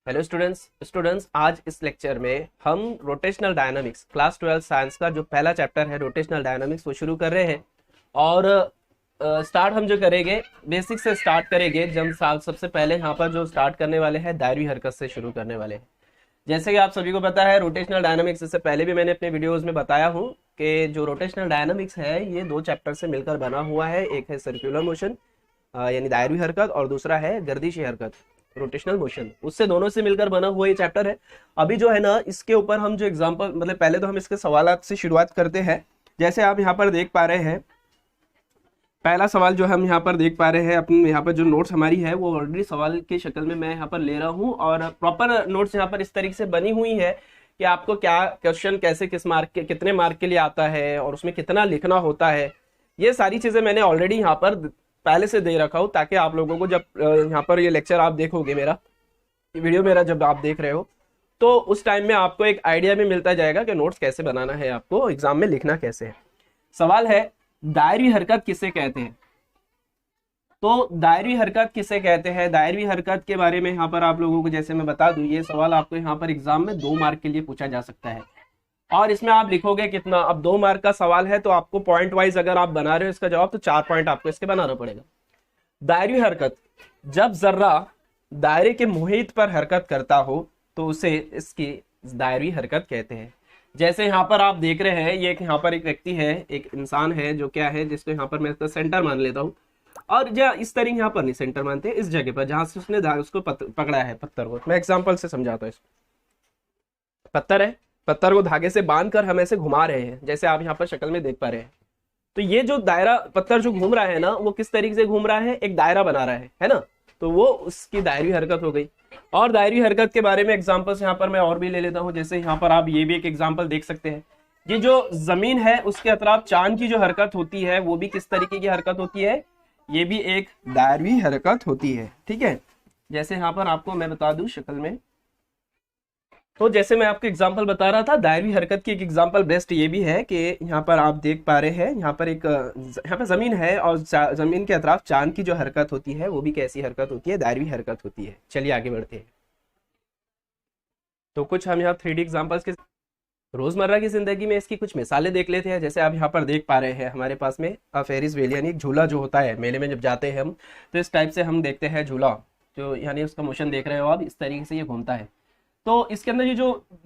Hello students आज इस lecture में हम रोटेशनल डायनामिक्स क्लास 12 साइंस का जो पहला चैप्टर है रोटेशनल डायनामिक्स वो शुरू कर रहे हैं। और स्टार्ट हम जो करेंगे बेसिक से स्टार्ट करेंगे। जब सबसे पहले यहाँ पर जो स्टार्ट करने वाले हैं दायरवी हरकत से शुरू करने वाले हैं। जैसे कि आप सभी को पता है रोटेशनल डायनामिक्स, इससे पहले भी मैंने अपने वीडियोज़ में बताया हूँ कि जो रोटेशनल डायनामिक्स है ये दो चैप्टर से मिलकर बना हुआ है। एक है सर्कुलर मोशन यानी दायरवी हरकत और दूसरा है गर्दिशी हरकत रोटेशनल मोशन। उससे दोनों से मिलकर बना हुआ ये चैप्टर है। अभी जो है ना इसके ऊपर हम जो एग्जांपल मतलब पहले तो हम इसके सवालात से शुरुआत करते हैं। जैसे आप यहाँ पर देख पा रहे हैं, पहला सवाल जो हम यहाँ पर देख पा रहे हैं, अपने यहाँ पर जो नोट्स हमारी है वो ऑलरेडी सवाल की शक्ल में मैं यहाँ पर ले रहा हूँ और प्रॉपर नोट्स यहाँ पर इस तरीके से बनी हुई है कि आपको क्या क्वेश्चन कैसे किस मार्क के कितने मार्क के लिए आता है और उसमें कितना लिखना होता है, ये सारी चीज़ें मैंने ऑलरेडी यहाँ पर पहले से दे रखा हूँ ताकि आप लोगों को जब यहाँ पर ये लेक्चर आप देखोगे, मेरा वीडियो मेरा जब आप देख रहे हो तो उस टाइम में आपको एक आइडिया भी मिलता जाएगा कि नोट्स कैसे बनाना है, आपको एग्जाम में लिखना कैसे है। सवाल है दायरवी हरकत किसे कहते हैं। तो दायरवी हरकत किसे कहते हैं, दायरवी हरकत के बारे में यहाँ पर आप लोगों को जैसे मैं बता दूं, ये सवाल आपको यहाँ पर एग्जाम में 2 मार्क के लिए पूछा जा सकता है और इसमें आप लिखोगे कितना। अब 2 मार्क का सवाल है तो आपको पॉइंट वाइज अगर आप बना रहे हो इसका जवाब तो 4 पॉइंट आपको इसके बनाना पड़ेगा। दायरवी हरकत, जब जर्रा दायरे के मुहित पर हरकत करता हो तो उसे इसकी दायरवी हरकत कहते हैं। जैसे यहाँ पर आप देख रहे हैं, ये यहाँ पर एक व्यक्ति है, एक इंसान है जो क्या है, जिसको यहाँ पर मैं इसका सेंटर मान लेता हूँ और जो इस तरीके यहाँ पर नहीं सेंटर मानते, इस जगह पर जहां से उसने उसको पकड़ा है पत्थर को। मैं एग्जाम्पल से समझाता हूँ। पत्थर है, पत्थर को धागे से बांधकर हम ऐसे घुमा रहे हैं, जैसे आप यहाँ पर शक्ल में देख पा रहे हैं। तो ये जो दायरा पत्थर जो घूम रहा है ना, वो किस तरीके से घूम रहा है, एक दायरा बना रहा है ना, तो वो उसकी दायरवी हरकत हो गई। और दायरवी हरकत के बारे में एग्जांपल्स यहाँ पर मैं और भी ले लेता हूँ। जैसे यहाँ पर आप ये भी एक एग्जांपल देख सकते हैं, ये जो जमीन है उसके अतराफ चांद की जो हरकत होती है वो भी किस तरीके की हरकत होती है, ये भी एक दायरवी हरकत होती है। ठीक है, जैसे यहाँ पर आपको मैं बता दूं शक्ल में, तो जैसे मैं आपको एग्जांपल बता रहा था दायरवी हरकत की एक एग्जांपल बेस्ट ये भी है कि यहाँ पर आप देख पा रहे हैं, यहाँ पर एक यहाँ पर जमीन है और जमीन के अतराफ चांद की जो हरकत होती है वो भी कैसी हरकत होती है, दायरवी हरकत होती है। चलिए आगे बढ़ते हैं। तो कुछ हम यहाँ 3D एग्जाम्पल्स के रोजमर्रा की जिंदगी में इसकी कुछ मिसालें देख लेते हैं। जैसे आप यहाँ पर देख पा रहे हैं हमारे पास में फेरिस व्हील यानी एक झूला जो होता है मेले में जब जाते हैं हम, तो इस टाइप से हम देखते हैं झूला, जो यानी उसका मोशन देख रहे हो आप, इस तरीके से ये घूमता है। तो इसके अंदर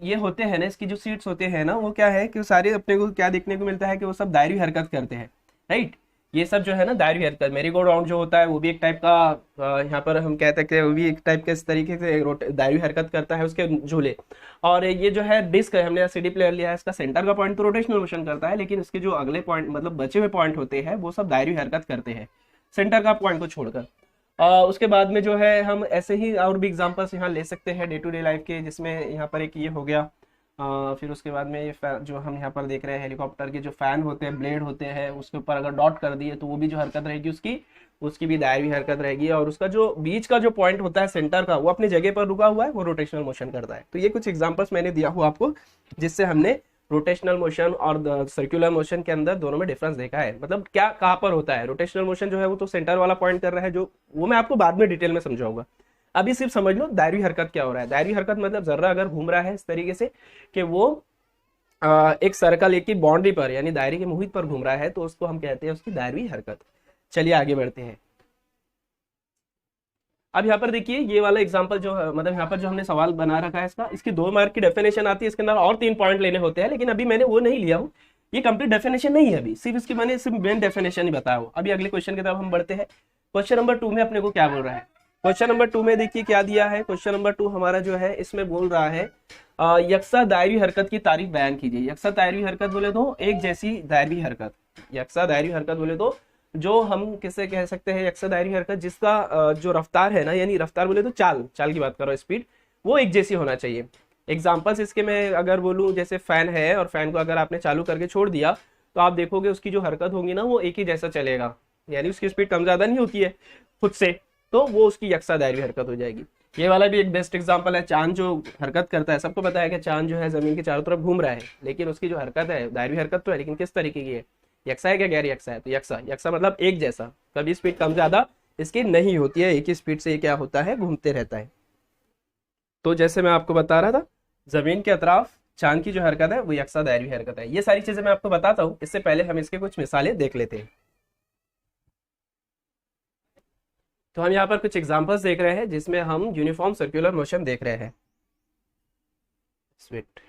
ये होते हैं ना, इसकी जो सीट्स होते हैं ना, वो क्या है कि सारे अपने को क्या देखने को मिलता है कि वो सब दायरवी हरकत करते हैं। राइट, ये सब जो है ना दायरवी हरकत। मेरी गो राउंड जो होता है वो भी एक टाइप का यहाँ पर हम कहते हैं कि वो भी एक टाइप के इस तरीके से दायरवी हरकत करता है उसके झूले। और ये जो है डिस्क है, हमने CD प्लेयर लिया है, इसका सेंटर का पॉइंट तो रोटेशनल मोशन करता है, लेकिन इसके जो अगले पॉइंट मतलब बचे हुए पॉइंट होते हैं वो सब दायरवी हरकत करते हैं सेंटर का पॉइंट को छोड़कर। उसके बाद में जो है हम ऐसे ही और भी एग्जांपल्स यहाँ ले सकते हैं डे टू डे लाइफ के, जिसमें यहाँ पर एक ये हो गया। फिर उसके बाद में ये जो हम यहाँ पर देख रहे हैं हेलीकॉप्टर के जो फैन होते हैं, ब्लेड होते हैं, उसके ऊपर अगर डॉट कर दिए तो वो भी जो हरकत रहेगी उसकी भी दायरवी हरकत रहेगी। और उसका जो बीच का जो पॉइंट होता है सेंटर का, वो अपनी जगह पर रुका हुआ है, वो रोटेशनल मोशन करता है। तो ये कुछ एग्जाम्पल्स मैंने दिया हुआ आपको, जिससे हमने रोटेशनल मोशन और सर्कुलर मोशन के अंदर दोनों में डिफरेंस देखा है। मतलब क्या कहाँ पर होता है, रोटेशनल मोशन जो है वो तो सेंटर वाला पॉइंट कर रहा है, जो वो मैं आपको बाद में डिटेल में समझाऊंगा। अभी सिर्फ समझ लो दायरवी हरकत क्या हो रहा है। दायरवी हरकत मतलब जर्रा अगर घूम रहा है इस तरीके से कि वो एक सर्कल एक ही बाउंड्री पर यानी दायरे के मुहित पर घूम रहा है, तो उसको हम कहते हैं उसकी दायरवी हरकत। चलिए आगे बढ़ते हैं। अब यहाँ पर देखिए ये वाला एग्जांपल जो मतलब यहाँ पर जो हमने सवाल बना रखा है इसकी 2 मार्क की डेफिनेशन आती है, इसके अंदर और 3 पॉइंट लेने होते हैं, लेकिन अभी मैंने वो नहीं लिया हूँ, ये कंप्लीट डेफिनेशन नहीं है अभी, सिर्फ इसकी मैंने सिर्फ मेन डेफिनेशन ही बताया हूँ। अभी अगले क्वेश्चन की तरफ हम बढ़ते हैं। क्वेश्चन नंबर 2 में अपने को क्या बोल रहा है, क्वेश्चन नंबर 2 में देखिए क्या दिया है। क्वेश्चन नंबर 2 हमारा जो है इसमें बोल रहा है यकसा दायरवी हरकत की तारीफ बयान कीजिए। यकसा दायरवी हरकत बोले तो एक जैसी दायरवी हरकत, यकसा दायरवी हरकत बोले तो जो हम किसे कह सकते हैं यकसा दायरवी हरकत, जिसका जो रफ्तार है ना, यानी रफ्तार बोले तो चाल की बात करो, स्पीड, वो एक जैसी होना चाहिए। एग्जाम्पल्स इसके मैं अगर बोलूँ, जैसे फैन है और फैन को अगर आपने चालू करके छोड़ दिया तो आप देखोगे उसकी जो हरकत होगी ना वो एक ही जैसा चलेगा, यानी उसकी स्पीड कम ज्यादा नहीं होती है खुद से, तो वो उसकी यकसा दायरवी हरकत हो जाएगी। ये वाला भी एक बेस्ट एग्जांपल है। चांद जो हरकत करता है, सबको पता है कि चांद जो है जमीन के चारों तरफ घूम रहा है, लेकिन उसकी जो हरकत है दायरवी हरकत तो है, लेकिन किस तरीके की है, यकसा है क्या गैर यकसा है। तो यकसा मतलब एक जैसा, कभी स्पीड कम ज्यादा इसकी नहीं होती है, एक ही स्पीड से ये क्या होता है, घूमते रहता है। तो जैसे मैं आपको बता रहा था, जमीन के अतराफ चांद की जो हरकत है वो यकसा दायरी हरकत है। ये सारी चीजें मैं आपको बताता हूँ, इससे पहले हम इसके कुछ मिसालें देख लेते हैं। तो हम यहाँ पर कुछ एग्जांपल्स देख रहे हैं जिसमें हम यूनिफॉर्म सर्कुलर मोशन देख रहे हैं। स्वीट।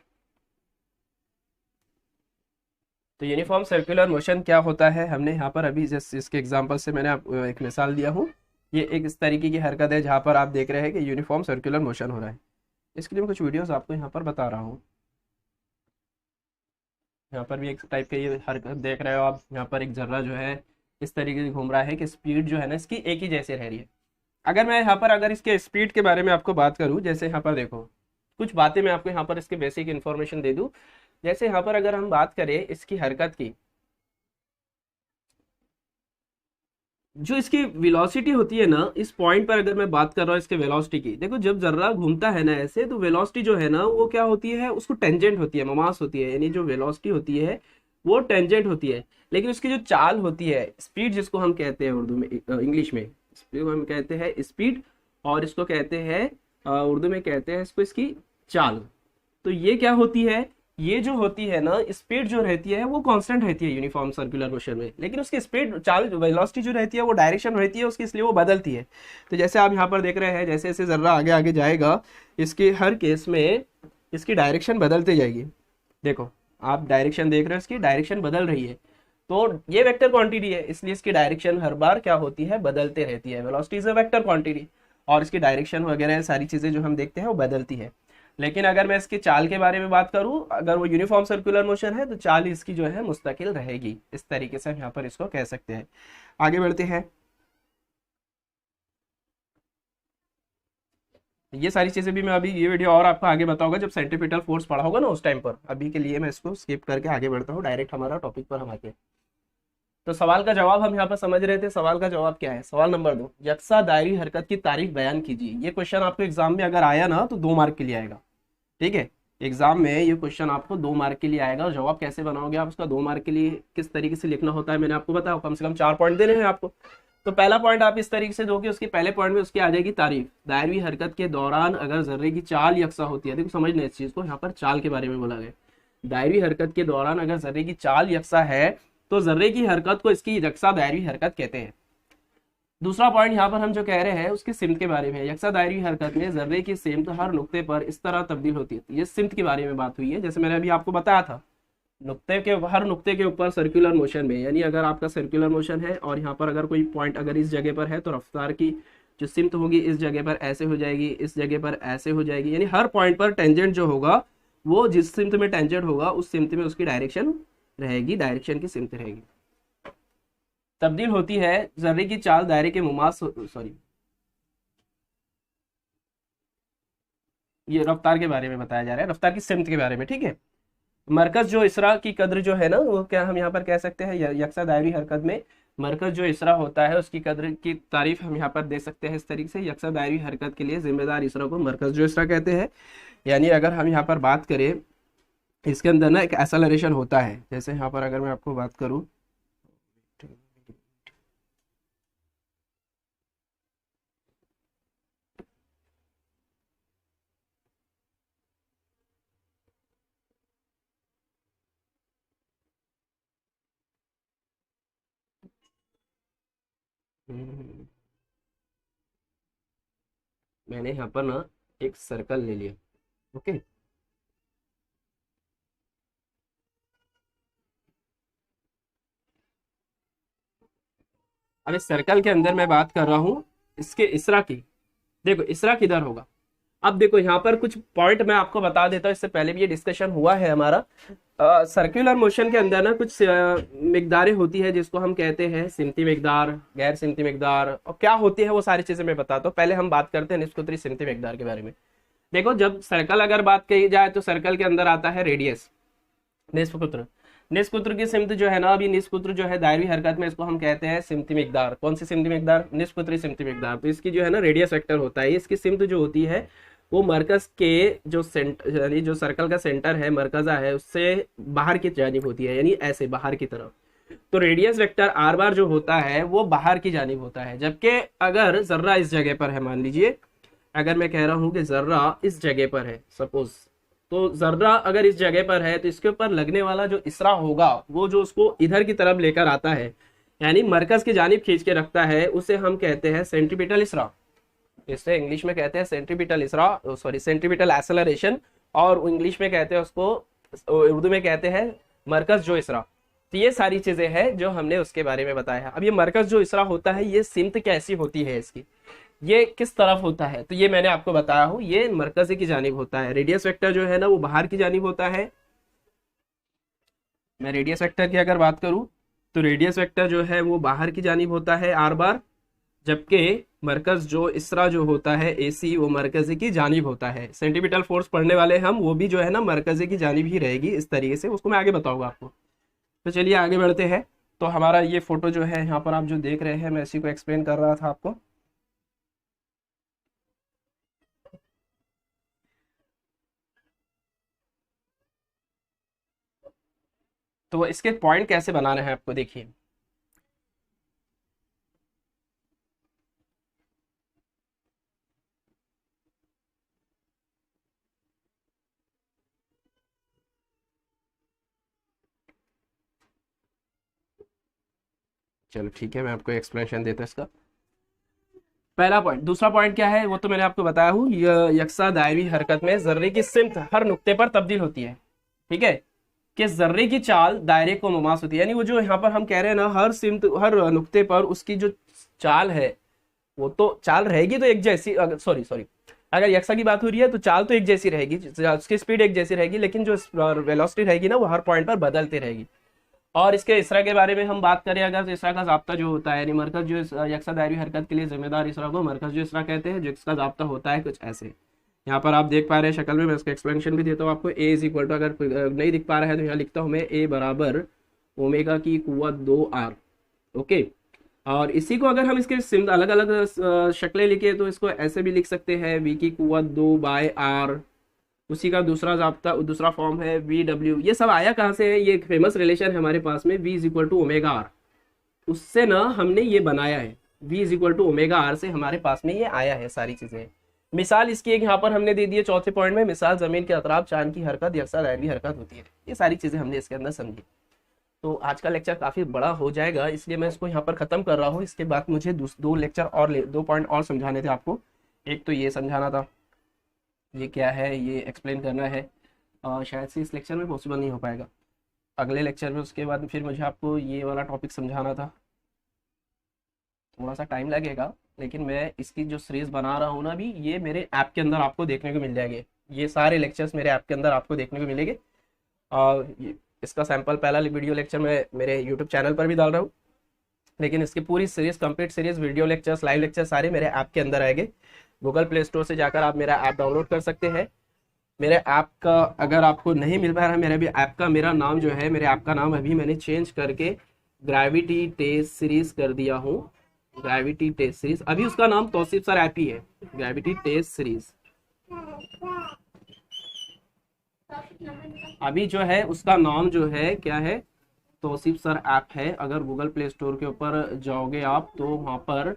तो यूनिफॉर्म सर्कुलर मोशन क्या होता है, हमने यहाँ पर अभी जस्ट इसके एग्जांपल से मैंने आपको एक मिसाल दिया हूँ। ये एक इस तरीके की हरकत है जहाँ पर आप देख रहे हैं कि यूनिफॉर्म सर्कुलर मोशन हो रहा है। इसके लिए मैं कुछ वीडियोस आपको यहाँ पर बता रहा हूँ। यहाँ पर भी एक टाइप का ये हरकत देख रहे हो आप। यहाँ पर एक जर्रा जो है इस तरीके से घूम रहा है कि स्पीड जो है ना इसकी एक ही जैसे रह रही है। अगर मैं यहाँ पर अगर इसके स्पीड के बारे में आपको बात करूँ, जैसे यहाँ पर देखो कुछ बातें मैं आपको यहाँ पर इसके बेसिक इन्फॉर्मेशन दे दूँ। जैसे यहाँ पर अगर हम बात करें इसकी हरकत की, जो इसकी वेलोसिटी होती है ना, इस पॉइंट पर अगर मैं बात कर रहा हूँ इसके वेलोसिटी की, देखो जब जर्रा घूमता है ना ऐसे, तो वेलोसिटी जो है ना वो क्या होती है, उसको टेंजेंट होती है, ममास होती है, यानी जो वेलोसिटी होती है वो टेंजेंट होती है। लेकिन उसकी जो चाल होती है, स्पीड जिसको हम कहते हैं उर्दू में, इंग्लिश में स्पीड हम कहते हैं स्पीड, और इसको कहते हैं उर्दू में कहते हैं इसको इसकी चाल। तो ये क्या होती है, ये जो होती है ना स्पीड जो रहती है वो कांस्टेंट रहती है यूनिफॉर्म सर्कुलर मोशन में, लेकिन उसकी स्पीड चाल वेलोसिटी जो रहती है वो डायरेक्शन रहती है उसकी, इसलिए वो बदलती है। तो जैसे आप यहाँ पर देख रहे हैं, जैसे जैसे जर्रा आगे आगे जाएगा इसके हर केस में इसकी डायरेक्शन बदलती जाएगी। देखो आप डायरेक्शन देख रहे हो, इसकी डायरेक्शन बदल रही है। तो ये वेक्टर क्वांटिटी है, इसलिए इसकी डायरेक्शन हर बार क्या होती है, बदलते रहती है। Velocity is a vector quantity, और इसकी डायरेक्शन वगैरह सारी चीजें जो हम देखते हैं वो बदलती है। लेकिन अगर मैं इसकी चाल के बारे में बात करूं, अगर वो यूनिफॉर्म सर्कुलर मोशन है तो चाल इसकी जो है मुस्तकिल रहेगी। इस तरीके से हम यहाँ पर इसको कह सकते हैं। आगे बढ़ते हैं। ये सारी चीजें भी मैं अभी ये वीडियो और आपको आगे बताऊंगा जब सेंट्रीपिटल फोर्स पढ़ा होगा ना उस टाइम पर। अभी के लिए मैं इसको स्किप करके आगे बढ़ता हूँ, डायरेक्ट हमारा टॉपिक पर हम आते हैं। तो सवाल का जवाब हम यहाँ पर समझ रहे थे। सवाल का जवाब क्या है, सवाल नंबर 2, यकसा दायरी हरकत की तारीफ बयान कीजिए। ये क्वेश्चन आपको एग्जाम में अगर आया ना तो 2 मार्क के लिए आएगा। ठीक है, एग्जाम में ये क्वेश्चन आपको 2 मार्क के लिए आएगा। और जवाब कैसे बनाओगे आप उसका, 2 मार्क के लिए किस तरीके से लिखना होता है मैंने आपको बताया। कम से कम 4 पॉइंट देने हैं आपको। तो पहला पॉइंट आप इस तरीके से दोगे, उसके पहले पॉइंट में उसकी आ जाएगी तारीफ। दायरवी हरकत के दौरान अगर जर्रे की चाल यकसा होती है, देखो समझना इस चीज को, यहाँ पर चाल के बारे में बोला गया। दायरवी हरकत के दौरान अगर जर्रे की चाल यकसा है तो जर्रे की हरकत को इसकी यकसा दायरवी हरकत कहते हैं। दूसरा पॉइंट यहाँ पर हम जो कह रहे हैं उसकी सिमत के बारे में। यकसा दायरी हरकत में जर्रे की सिमत हर नुक्ते पर इस तरह तब्दील होती है। ये सिमत के बारे में बात हुई है, जैसे मैंने अभी आपको बताया था। नुक्ते के हर नुक्ते के ऊपर सर्कुलर मोशन में, यानी अगर आपका सर्कुलर मोशन है और यहाँ पर अगर कोई पॉइंट अगर इस जगह पर है तो रफ्तार की जो सिमत होगी इस जगह पर ऐसे हो जाएगी, इस जगह पर ऐसे हो जाएगी। यानी हर पॉइंट पर टेंजेंट जो होगा वो जिस सिमत में टेंजेंट होगा उस सिमत में उसकी डायरेक्शन रहेगी, डायरेक्शन की सिमत रहेगी। तब्दील होती है जर्रे की चाल दायरे के मुमास, सॉरी ये रफ्तार के बारे में बताया जा रहा है, रफ्तार की सिमत के बारे में। ठीक है, मरकज जो इसरा की कद्र जो है ना वो क्या हम यहाँ पर कह सकते हैं, यकसा दायरी हरकत में मरकज जो इसरा होता है उसकी कद्र की तारीफ हम यहाँ पर दे सकते हैं इस तरीके से। यकसा दायरी हरकत के लिए जिम्मेदार इसरा को मरकज जो इसरा कहते हैं। यानी अगर हम यहाँ पर बात करें, इसके अंदर ना एक एक्सेलरेशन होता है। जैसे यहाँ पर अगर मैं आपको बात करूँ, मैंने यहाँ पर ना एक सर्कल ले लिया। ओके, अब इस सर्कल के अंदर मैं बात कर रहा हूँ इसके इसरा की। देखो इसरा किधर होगा, अब देखो यहाँ पर कुछ पॉइंट मैं आपको बता देता हूँ, इससे पहले भी ये डिस्कशन हुआ है हमारा। सर्कुलर मोशन के अंदर ना कुछ मिकदारें होती है जिसको हम कहते हैं सिमती मिकदार, गैर सिमती मिकदार, और क्या होती है वो सारी चीजें मैं बताता हूँ। पहले हम बात करते हैं निस्बतरी सिमती मिकदार के बारे में। देखो जब सर्कल अगर बात कही जाए तो सर्कल के अंदर आता है रेडियस, निस्बकुत्र। निस्बकुत्र की सिमत जो है ना, अभी निस्बकुत्र जो है दायरवी हरकत में इसको हम कहते हैं सिमती मिकदार। कौन सी सिमती मिकदार, निस्बकुत्री सिमती मिकदार। तो इसकी जो है ना रेडियस वेक्टर होता है, इसकी सिमत जो होती है वो मरकज के जो सेंटर, यानी जो सर्कल का सेंटर है मरकजा है उससे बाहर की जानिब होती है, यानी ऐसे बाहर की तरफ। तो रेडियस वेक्टर आर बार जो होता है वो बाहर की जानिब होता है। जबकि अगर जर्रा इस जगह पर है, मान लीजिए अगर मैं कह रहा हूं कि जर्रा इस जगह पर है सपोज, तो जर्रा अगर इस जगह पर है तो इसके ऊपर लगने वाला जो इसरा होगा वो जो उसको इधर की तरफ लेकर आता है, यानी मरकज की जानिब खींच के रखता है, उसे हम कहते हैं सेंट्रीपिटल इसरा। इसे इंग्लिश में कहते हैं सेंट्रीपिटल इसरा, सॉरी सेंट्रीपिटल एक्सेलरेशन, और इंग्लिश में कहते हैं उसको, उर्दू में कहते हैं मरकज जो इसरा। तो ये सारी चीजें हैं जो हमने उसके बारे में बताया। अब ये मरकज जो इसरा होता है ये सिमत कैसी होती है इसकी, ये किस तरफ होता है, तो ये मैंने आपको बताया हूँ, ये मरकज की जानिब होता है। रेडियस वेक्टर जो है ना वो बाहर की जानिब होता है। मैं रेडियस वेक्टर की अगर बात करूं तो रेडियस वेक्टर जो है वो बाहर की जानिब होता है आर बार, जबकि मरकज जो इसरा जो होता है एसी वो मरकजी की जानिब होता है। सेंटीमीटर फोर्स पढ़ने वाले हम, वो भी जो है ना मरकजी की जानिब ही रहेगी इस तरीके से, उसको मैं आगे बताऊंगा आपको। तो चलिए आगे बढ़ते हैं। तो हमारा ये फोटो जो है यहाँ पर आप जो देख रहे हैं, मैं इसी को एक्सप्लेन कर रहा था आपको। तो इसके पॉइंट कैसे बनाने हैं आपको, देखिए। चलो ठीक है, मैं आपको एक्सप्लेनेशन देता हूँ इसका। पहला पॉइंट, दूसरा पॉइंट क्या है वो तो मैंने आपको बताया हूँ, यकसा दायरी हरकत में जर्रे की सिमत हर नुक्ते पर तब्दील होती है। ठीक है, कि जर्रे की चाल दायरे को मुमास होती है, यानी वो जो यहाँ पर हम कह रहे हैं ना हर सिमत हर नुक्ते पर उसकी जो चाल है वो तो चाल रहेगी तो एक जैसी, सॉरी सॉरी, अगर यक्सा की बात हो रही है तो चाल तो एक जैसी रहेगी, उसकी स्पीड एक जैसी रहेगी, लेकिन जो वेलोसिटी रहेगी ना वो हर पॉइंट पर बदलती रहेगी। और इसके इसरा के बारे में हम बात करें अगर, तो इसरा का जाब्ता जो होता है, यानी मरकज जो यकसा दायरी हरकत के लिए जिम्मेदार इसरा को मरकज जो इसरा कहते हैं, जिसका जाब्ता होता है कुछ ऐसे। यहाँ पर आप देख पा रहे हैं शक्ल में, मैं इसका एक्सप्लेनेशन भी देता हूँ आपको। ए इज इक्वल टू, अगर नहीं दिख पा रहा है तो यहाँ लिखता हूँ मैं, ए बराबर ओमेगा की कुव्वत 2r। ओके, और इसी को अगर हम इसके सिम अलग अलग शक्लें लिखे तो इसको ऐसे भी लिख सकते हैं, वी की कुव्वत 2/r। उसी का दूसरा जाब्ता, दूसरा फॉर्म है वी डब्ल्यू। ये सब आया कहाँ से है, ये एक फेमस रिलेशन है हमारे पास में, V is equal to omega R, उससे ना हमने ये बनाया है। V is equal to omega R से हमारे पास में ये आया है सारी चीजें। मिसाल इसकी एक यहाँ पर हमने दे दी है चौथे पॉइंट में, मिसाल जमीन के अतराफ चांद की हरकत यकसा दायरी हरकत होती है। ये सारी चीजें हमने इसके अंदर समझी। तो आज का लेक्चर काफी बड़ा हो जाएगा, इसलिए मैं इसको यहाँ पर खत्म कर रहा हूँ। इसके बाद मुझे दो लेक्चर और 2 पॉइंट और समझाने थे आपको। एक तो ये समझाना था, ये क्या है ये एक्सप्लेन करना है, शायद से इस लेक्चर में पॉसिबल नहीं हो पाएगा, अगले लेक्चर में। उसके बाद फिर मुझे आपको ये वाला टॉपिक समझाना था, थोड़ा सा टाइम लगेगा, लेकिन मैं इसकी जो सीरीज बना रहा हूँ ना अभी, ये मेरे ऐप के अंदर आपको देखने को मिल जाएंगे। ये सारे लेक्चर्स मेरे ऐप के अंदर आपको देखने को मिलेंगे। और इसका सैंपल पहला वीडियो लेक्चर मैं मेरे यूट्यूब चैनल पर भी डाल रहा हूँ, लेकिन इसकी पूरी series, complete series, video lectures, live lecture सारे मेरे ऐप के अंदर आएंगे। गूगल प्ले स्टोर से जाकर आप मेरा ऐप डाउनलोड कर सकते हैं। मेरे ऐप का अगर आपको नहीं मिल पा रहा है, मेरे भी ऐप का मेरा नाम जो है, मेरे ऐप का नाम अभी मैंने चेंज करके ग्रेविटी टेस्ट सीरीज कर दिया हूँ। ग्रेविटी टेस्ट सीरीज, अभी उसका नाम तौसीफ सर ऐप ही है, ग्रेविटी टेस्ट सीरीज। अभी जो है उसका नाम जो है क्या है, तौसीफ सर ऐप है। अगर गूगल प्ले स्टोर के ऊपर जाओगे आप तो वहाँ पर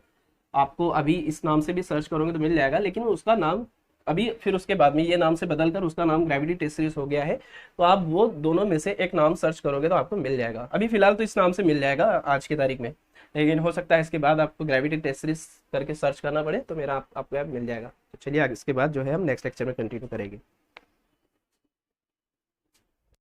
आपको अभी इस नाम से भी सर्च करोगे तो मिल जाएगा, लेकिन उसका नाम अभी फिर उसके बाद में ये नाम से बदलकर उसका नाम ग्रेविटी टेस्ट सीरीज हो गया है। तो आप वो दोनों में से एक नाम सर्च करोगे तो आपको मिल जाएगा। अभी फिलहाल तो इस नाम से मिल जाएगा आज की तारीख में, लेकिन हो सकता है इसके बाद आपको ग्रेविटी टेस्ट सीरीज करके सर्च करना पड़े तो मेरा आपको ऐप मिल जाएगा। तो चलिए आगे इसके बाद जो है हम नेक्स्ट लेक्चर में कंटिन्यू करेंगे।